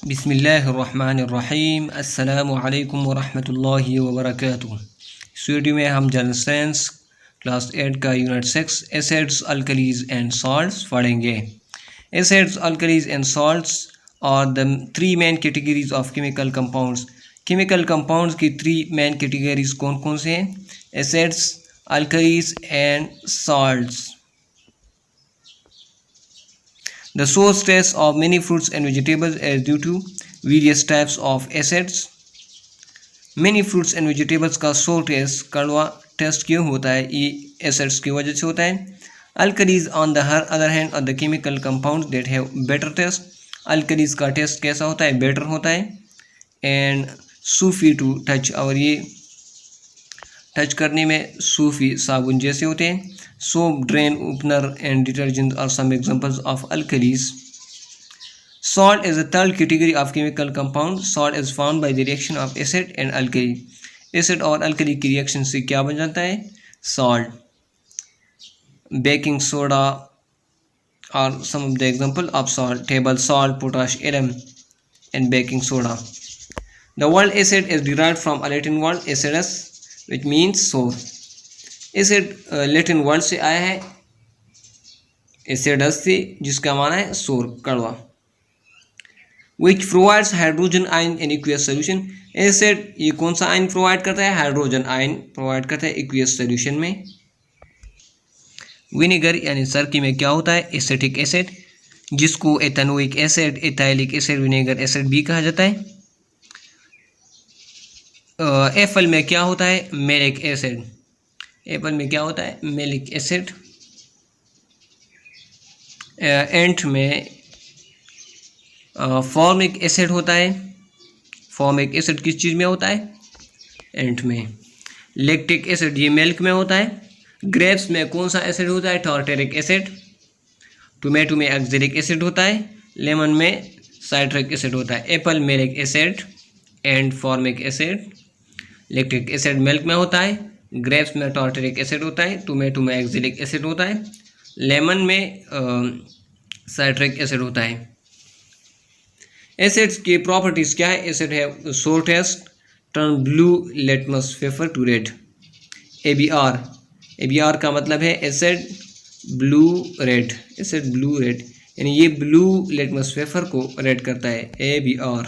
बिस्मिल्लाहिर्रहमानिर्रहीम अस्सलामु अलैकुम वरहमतुल्लाहि वबरकातुहू। इस वीडियो में हम जनरल साइंस क्लास 8 का unit 6 acids alkalis and salts पढ़ेंगे। Acids alkalis and salts are the three main categories of chemical compounds. Chemical compounds की थ्री मेन कैटेगरीज कौन कौन से हैं? Acids, alkalis and salts. The source taste of many fruits and vegetables is due to various types of acids. Many fruits and vegetables का sour taste कड़वा test क्यों होता है? ये acids की वजह से होता है। Alkalis on the other hand are the chemical compounds that have better taste. Alkalis का टेस्ट कैसा होता है? बेटर होता है। And सूफी to touch, और ये टच करने में सूफी साबुन जैसे होते हैं। Soap, drain opener and detergent are some examples of alkalies. Salt is the third category of chemical compound. Salt is found by the reaction of acid and alkali. Acid और alkali की reaction से क्या बन जाता है? Salt. Baking soda are some of the example of salt. Table salt, potash, alum and baking soda. The word acid is derived from a Latin word acidus which means sour. Acid Latin word से आया है acidus से, जिसका माना है सोर, कड़वा। which provides hydrogen ion in aqueous solution. Acid ये कौन सा आयन प्रोवाइड करता है? हाइड्रोजन आयन प्रोवाइड करता है एक्वियस सॉल्यूशन में। विनेगर यानी सरकी में क्या होता है? एसिटिक एसिड, जिसको ethanoic acid, ethylic acid, vinegar acid भी कहा जाता है। एप्पल में क्या होता है? Malic acid. एप्पल में क्या होता है? Malic acid. एंट में फॉर्मिक एसिड होता है। फॉर्मिक एसिड किस चीज़ में होता है? एंट में। लैक्टिक एसिड ये मिल्क में होता है। ग्रेप्स में कौन सा एसिड होता है? Tartaric acid. टोमेटो में ऑक्सैलिक एसिड होता है। लेमन में साइट्रिक एसिड होता है। Apple malic acid and formic acid. Lactic acid milk में होता है। ग्रेप्स में टार्टेरिक एसिड होता है। टोमेटो में ऑक्सैलिक एसिड होता है। लेमन में साइट्रिक एसिड होता है। एसिड्स की प्रॉपर्टीज़ क्या है? एसिड है सोर test, turn blue litmus paper two red. ABR, ABR का मतलब है acid blue red. Acid blue red यानी ये ब्लू लिटमस पेपर को रेड करता है, ABR।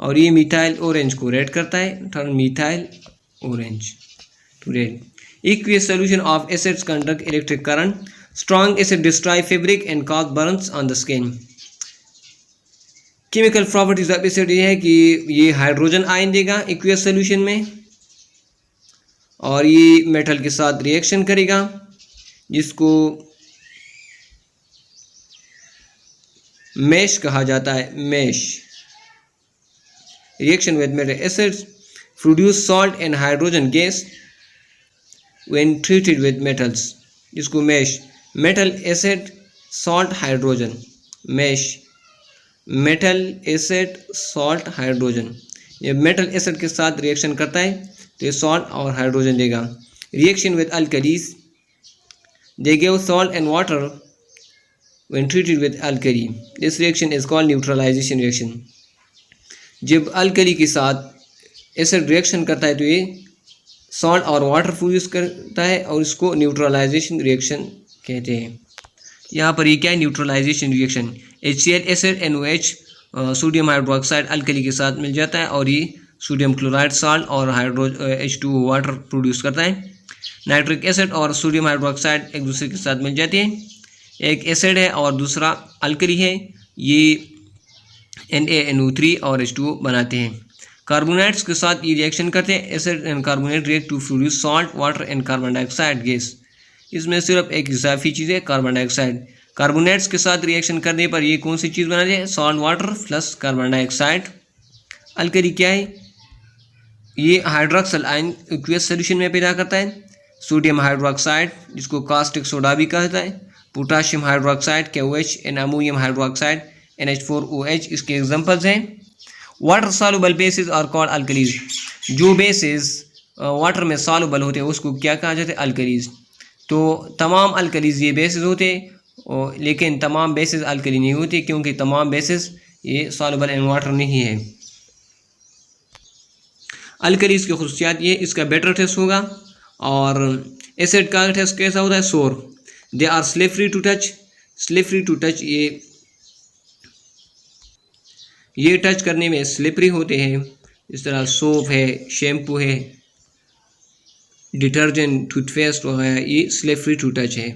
और ये मिथाइल ऑरेंज को रेड करता है, turn methyl orange to red. Aqueous solution of acids conduct electric current. Strong acid destroy fabric and cause burns on the skin. Chemical properties of acid ये है कि ये हाइड्रोजन आयन देगा aqueous solution में, और ये मेटल के साथ रिएक्शन करेगा, जिसको मैश कहा जाता है, mash. Reaction with metal acids produce salt and hydrogen gas when treated with metals, जिसको mash. Metal acid, salt, hydrogen, mash. Metal acid, salt, hydrogen. ये मेटल एसिड के साथ रिएक्शन करता है तो ये सॉल्ट और हाइड्रोजन देगा। Reaction with alkalis, they give salt and water when treated with alkali. This reaction is called neutralization reaction. जब अल्कली के साथ एसिड रिएक्शन करता है तो ये सॉल्ट और वाटर प्रोड्यूस करता है, और इसको न्यूट्रलाइजेशन रिएक्शन कहते हैं। यहाँ पर ये क्या है? Neutralization reaction. HCl acid NOH sodium hydroxide alkali के साथ मिल जाता है, और ये सोडियम क्लोराइड साल्ट और H2O वाटर प्रोड्यूस करता है। नाइट्रिक एसिड और सोडियम हाइड्रोक्साइड एक दूसरे के साथ मिल जाती है। एक एसिड है और दूसरा अल्कली है, ये NaNO3 और H2O बनाते हैं। कार्बोनेट्स के साथ ये रिएक्शन करते हैं। Acid and carbonate react to produce salt, water and carbon dioxide gas. इसमें सिर्फ एक इजाफी चीज़ है, कार्बन डाइऑक्साइड। कार्बोनेट्स के साथ रिएक्शन करने पर ये कौन सी चीज़ बनाती है? Salt, water plus carbon dioxide. Alkali क्या है? ये हाइड्रोक्सल आयन एक्वियस सॉल्यूशन में पैदा करता है। सोडियम हाइड्रोक्साइड, जिसको कास्टिक सोडा भी कहता है। Potassium hydroxide, KOH, and ammonium hydroxide, NH4OH इसके एग्जांपल्स हैं। Water soluble bases are called alkalies. जो बेसिस वाटर में सॉल्युबल होते हैं उसको क्या कहा जाता है? अल्कलीज। तो तमाम अल्कलीज ये बेसिस होते हैं और लेकिन तमाम बेसिस अल्कली नहीं होती, क्योंकि तमाम बेसिस ये सॉल्युबल इन वाटर नहीं है। अल्कलीज की खुसूसियात ये, इसका बेटर टेस्ट होगा, और एसिड का टेस्ट कैसा होता है, sour. They are slippery to touch, slippery to touch, ये टच करने में स्लिपरी होते हैं। इस तरह सोप है, शैम्पू है, डिटर्जेंट, टूथपेस्ट वगैरह, ये स्लिपरी टू टच है।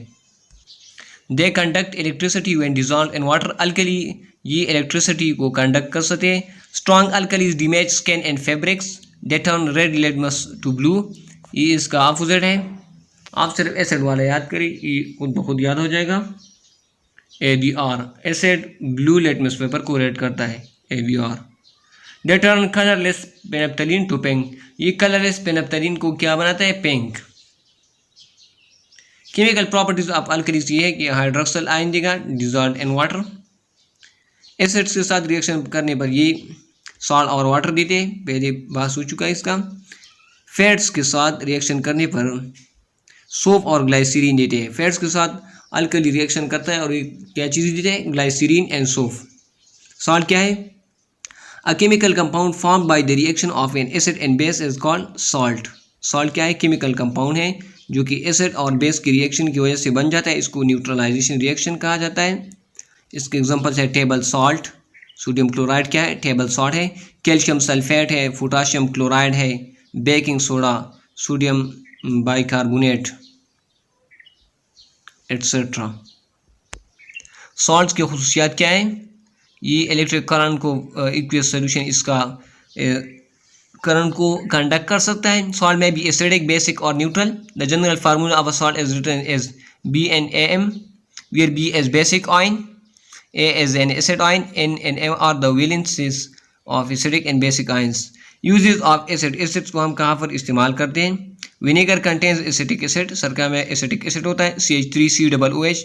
They conduct electricity when dissolve in water, alkali ये इलेक्ट्रिसिटी को कंडक्ट कर सकते हैं। Strong alkalies damage skin and fabrics, they turn red litmus to blue, ये इसका अपोजिट है। आप सिर्फ एसिड वाला याद करिए, ये खुद ब खुद याद हो जाएगा। ABR, acid blue litmus paper को रेड करता है, ABR। They turn colourless phenolphthalein to pink, ये कलरलेस पेनेप्थलीन को क्या बनाता है, pink. Chemical properties of alkalis ये है कि हाइड्रोक्सिल आयन देगा डिजॉल्व इन वाटर। एसिड्स के साथ रिएक्शन करने पर ये सॉल्ट और वाटर देते हैं, पहले बात हो चुका है इसका। फैट्स के साथ रिएक्शन करने पर सोप और ग्लाइसरीन देते हैं। फैट्स के साथ अल्कली रिएक्शन करता है और ये क्या चीज़ देते हैं, ग्लाइसरीन एंड सोप। सॉल्ट क्या है, a chemical compound formed by the reaction of N acid and base is called salt. Salt क्या है, केमिकल कंपाउंड है जो कि एसिड और बेस की रिएक्शन की वजह से बन जाता है, इसको न्यूट्रलाइजेशन रिएक्शन कहा जाता है। इसके एग्जांपल्स है टेबल सॉल्ट, सोडियम क्लोराइड क्या है, टेबल सॉल्ट है। कैल्शियम सल्फेट है, पोटाशियम क्लोराइड है। Baking soda, sodium bicarbonate, etcetera. Salts की खुसूसियात क्या है, ये इलेक्ट्रिक करंट को एक्वियस सोल्यूशन इसका करंट को कंडक्ट कर सकता है। सॉल्ट में भी एसिडिक, बेसिक और neutral. The general formula of a salt is written as BnAm, where B is basic ion, A is an acid ion, N and M are the valencies of acidic and basic ions. Uses of acid, acids को हम कहाँ पर इस्तेमाल करते हैं। Vinegar contains acetic acid, सरका में acetic acid होता है, CH3COOH.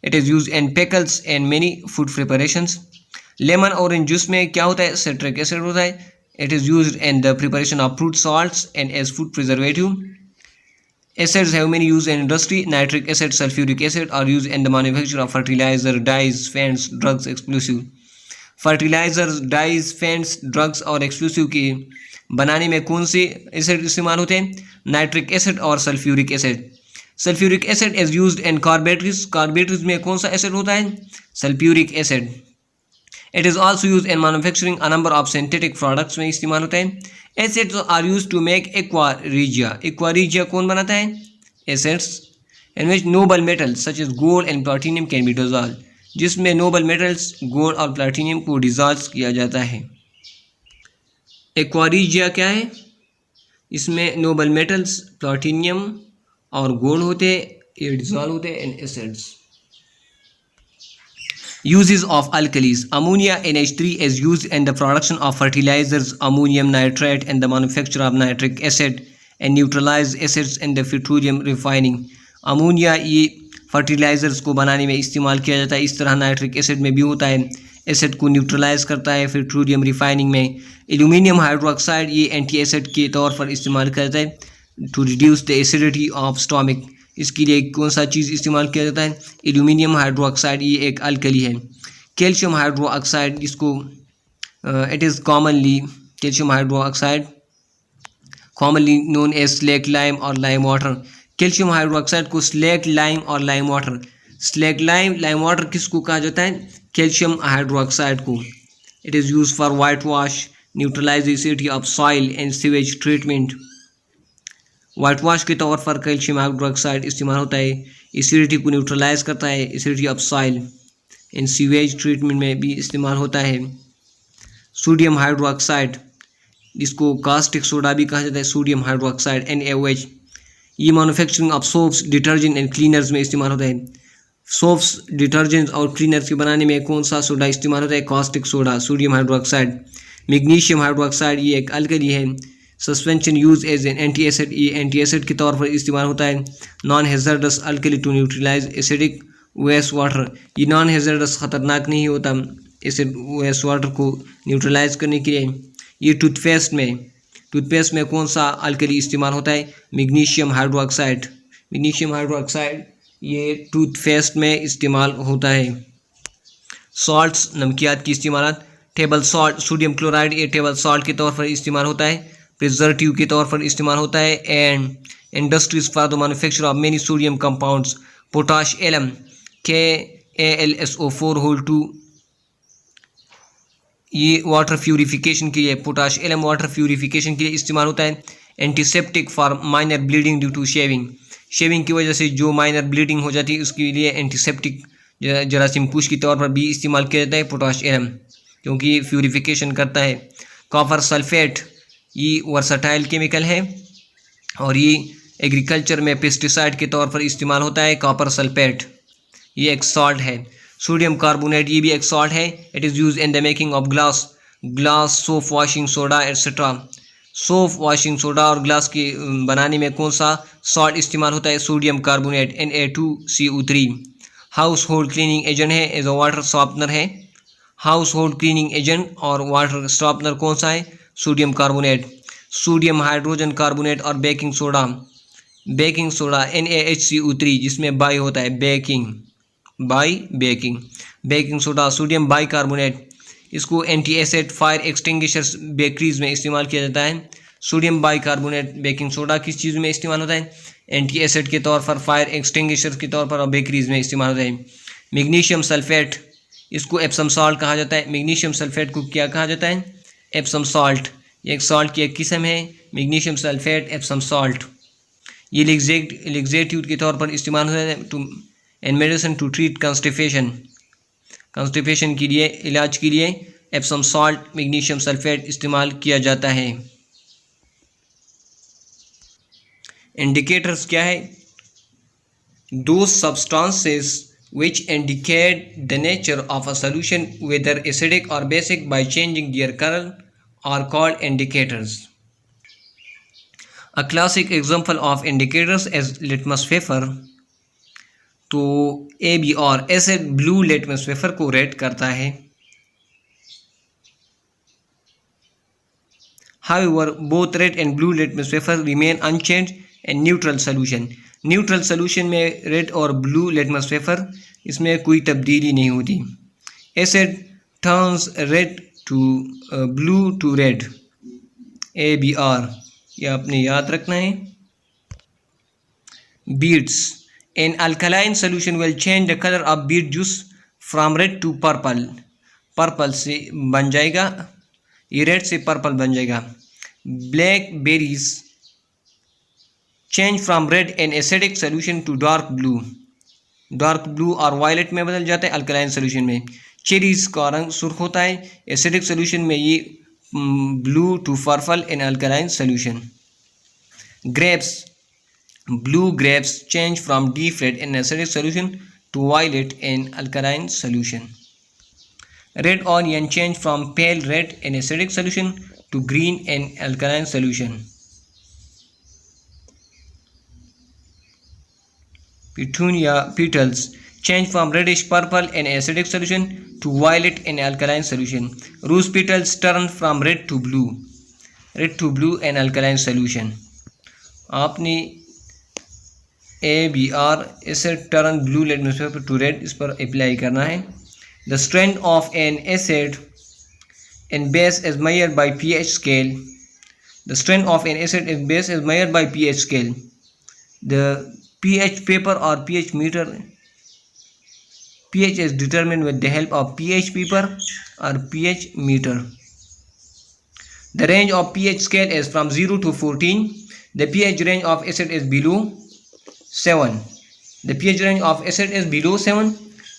It is used in pickles and many food preparations. Lemon orange juice में क्या होता है, citric acid होता है। It is used in the preparation of fruit salts and as food preservative. Acids have many uses in industry. Nitric acid, sulfuric acid are used in the manufacture of fertilizer, dyes, paints, drugs, explosive. Fertilizers, dyes, paints, drugs और explosive के बनाने में कौन से acid इस्तेमाल होते हैं, nitric acid और sulphuric acid. Sulphuric acid is used in car batteries, car batteries में कौन सा एसिड होता है, sulphuric acid. It is also use in manufacturing a number of synthetic products में इस्तेमाल होता है। Acids are use to make aqua regia, aqua regia कौन बनाता है, acids. In which noble metals such as gold and platinum can be dissolve, जिसमें noble metals gold और platinum को डिसॉल्व किया जाता है। एक्वारिजिया क्या है, इसमें नोबल मेटल्स प्लैटिनम और गोल्ड होते हैं, ये डिसॉल्व होते हैं इन acids. Uses of alkalis. Ammonia NH3 is used in the production of fertilizers, ammonium nitrate, and the manufacture of nitric acid and neutralized acids in the petroleum refining. Ammonia ये fertilisers को बनाने में इस्तेमाल किया जाता है, इस तरह नाइट्रिक एसिड में भी होता है, एसिड को न्यूट्रलाइज करता है पेट्रोलियम रिफाइनिंग में। एल्यूमिनियम हाइड्रोक्साइड ये एंटी एसिड के तौर पर इस्तेमाल किया जाता है to reduce the acidity of stomach. इसके लिए कौन सा चीज़ इस्तेमाल किया जाता है, एल्यूमिनियम हाइड्रोक्साइड, ये एक अल्कली है। कैल्शियम हाइड्रोक्साइड, इसको it is commonly calcium hydroxide commonly known as slake lime और लाइम वाटर। कैल्शियम हाइड्रोक्साइड को स्लेक लाइम और lime water, slake lime water किसको कहा जाता है, कैल्शियम हाइड्रोक्साइड को। It is use for white wash, neutralize the acidity of soil and sewage treatment. White wash के तौर पर कैल्शियम हाइड्रोक्साइड इस्तेमाल होता है, एसिडिटी को न्यूट्रलाइज करता है, acidity of soil in sewage treatment में भी इस्तेमाल होता है। सोडियम हाइड्रोक्साइड, जिसको कास्टिक सोडा भी कहा जाता है, सोडियम हाइड्रोक्साइड NaOH, ये manufacturing of soaps, detergent and cleaners में इस्तेमाल होता है। सोप्स, डिटर्जेंट्स और क्लीनर्स के बनाने में कौन सा सोडा इस्तेमाल होता है, caustic soda, sodium hydroxide. Magnesium hydroxide ये एक अल्कली है। Suspension use as an anti acid, ये एंटी एसिड के तौर पर इस्तेमाल होता है। Non hazardous alkali to neutralize acidic waste water, ये नॉन हैजर्डस ख़तरनाक नहीं होता एसिड वेस्ट वाटर को न्यूट्रलाइज करने के लिए। ये टूथपेस्ट में कौन सा अल्कली इस्तेमाल होता है, मैग्नीशियम हाइड्रोक्साइड। मैग्नीशियम हाइड्रोक्साइड ये टूथपेस्ट में इस्तेमाल होता है। सॉल्ट्स नमकियात की इस्तेमालात, टेबल सॉल्ट सोडियम क्लोराइड ये टेबल सॉल्ट के तौर पर इस्तेमाल होता है, प्रिजर्वेटिव के तौर पर इस्तेमाल होता है। And industries for the manufacture of many sodium compounds, potash alum KAlSO4 whole 2 ये वाटर प्यूरिफिकेशन के लिए, पोटाश एलम वाटर प्यूरिफिकेशन के लिए इस्तेमाल होता है। Antiseptic for minor bleeding due to shaving, shaving की वजह से जो माइनर ब्लीडिंग हो जाती है उसके लिए एंटीसेप्टिक जरासीम कुश के तौर पर भी इस्तेमाल किया जाता है पोटाश एलम, क्योंकि प्यूरिफिकेशन करता है। कॉपर सल्फेट ये वर्सटाइल केमिकल है और ये एग्रीकल्चर में पेस्टिसाइड के तौर पर इस्तेमाल होता है। कॉपर सल्फेट ये एक सॉल्ट है। सोडियम कार्बोनेट ये भी एक सॉल्ट है। It is use in the making of glass soap washing soda etcetera. Soap washing soda और ग्लास के बनाने में कौन सा सॉल्ट इस्तेमाल होता है? Sodium carbonate Na2CO3। House hold cleaning agent है, एज अ वाटर सॉफ्टनर है। हाउस होल्ड क्लीनिंग एजेंट और वाटर सॉफ्टनर कौन सा है? Sodium carbonate. Sodium hydrogen carbonate और बेकिंग सोडा NaHCO3 जिसमें बाई होता है, baking soda. Sodium by carbonate इसको anti acid fire extinguishers bakeries में इस्तेमाल किया जाता है। Sodium by carbonate baking soda किस चीज़ में इस्तेमाल होता है? एंटी एसिड के तौर पर, फायर एक्सटिंग्विशर्स के तौर पर और बेकरीज में इस्तेमाल होता है। मैग्नीशियम सल्फेट इसको एप्सम सॉल्ट कहा जाता है। मैग्नीशियम सल्फेट को क्या कहा जाता है? Epsom salt. ये एक सॉल्ट की एक किस्म है, मैग्नीशियम सल्फेट एप्सम सॉल्ट। ये लिग्जेटिव के तौर पर इस्तेमाल होता है to and medicine to treat constipation के लिए, इलाज के लिए एप्सम सॉल्ट मैग्नीशियम सल्फेट इस्तेमाल किया जाता है। इंडिकेटर्स क्या है? दो substances which indicate the nature of a solution whether acidic or basic by changing their color are called indicators. A classic example of indicators is litmus paper. तो ABR acid blue litmus paper को red करता है। However, both red and blue litmus paper remain unchanged in neutral solution. Neutral solution में red और blue litmus paper इसमें कोई तब्दीली नहीं होती। Acid turns red to blue to red, ABR ये आपने याद रखना है। Beets in alkaline solution will change the colour of beet juice from red to purple. Purple से बन जाएगा, ये रेड से पर्पल बन जाएगा। Black berries change from red an acidic solution to dark blue or violet में बदल जाता है अल्कलाइन सोल्यूशन में। चेरीज का रंग सुर्ख होता है एसिडिक सोल्यूशन में, ये blue to purple in alkaline solution. Grapes blue grapes change from deep red in acidic solution to violet in alkaline solution. Red onion change from pale red in acidic solution to green in alkaline solution. Petunia petals change from reddish purple in acidic solution to violet in alkaline solution. Rose petals turn from red to blue in alkaline solution. आपने ABR acid turn blue litmus paper to red इस पर apply करना है। The strength of an acid in base is measured by pH scale. The strength of an acid in base is measured by pH scale. The pH paper or pH meter, pH is determined with the help of pH paper or pH meter. The range of pH scale is from 0 to 14. The pH range of acid is below 7. The pH range of acid is below 7.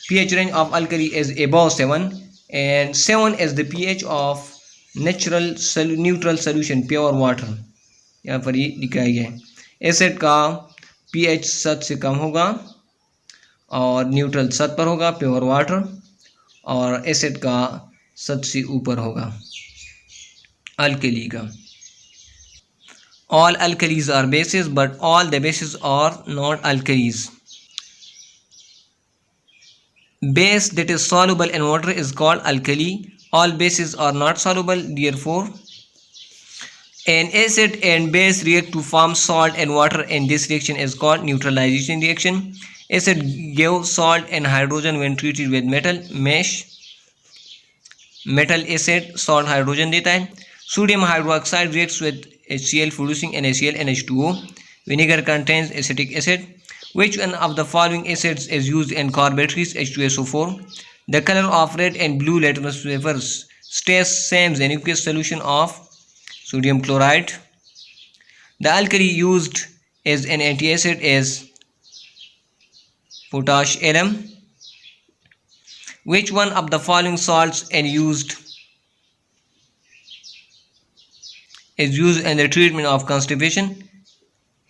pH range of alkali is above 7, and 7 is the pH of neutral solution pure water. यहाँ पर ये दिखाया गया है। Acid का pH 7 से कम होगा और न्यूट्रल 7 पर होगा प्योर वाटर, और एसिड का 7 से ऊपर होगा अल्कली का। All alkalies are bases but all the bases are not alkalies. Base that is soluble in water is called alkali. All bases are not soluble, therefore an acid and base react to form salt and water, and this reaction is called neutralization reaction. acid give salt and hydrogen when treated with metal, mesh. metal acid salt hydrogen देता है. sodium hydroxide reacts with HCl producing NaCl NH2O. vinegar contains acetic acid. which one of the following acids is used in car batteries? H2SO4. the color of red and blue litmus papers stays same in aqueous solution of sodium chloride. the alkali used as an antiacid is potash alum. which one of the following salts is used in the treatment of constipation?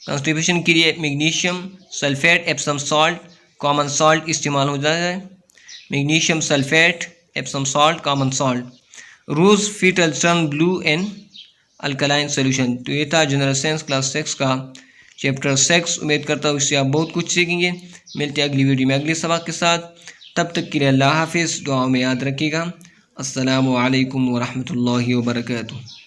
constipation के लिए magnesium sulphate Epsom salt common salt इस्तेमाल हो जाता है. Magnesium sulphate Epsom salt common salt. Rose petal turn blue in alkaline solution. तो ये था general science class 6 का चैप्टर 6. उम्मीद करता हूँ इससे आप बहुत कुछ सीखेंगे. मिलते हैं अगली वीडियो में अगले सबक के साथ. तब तक के लिए अल्लाह हाफिज़. दुआओं में याद रखिएगा. अस्सलामु अलैकुम व रहमतुल्लाहि व बरकातुहू.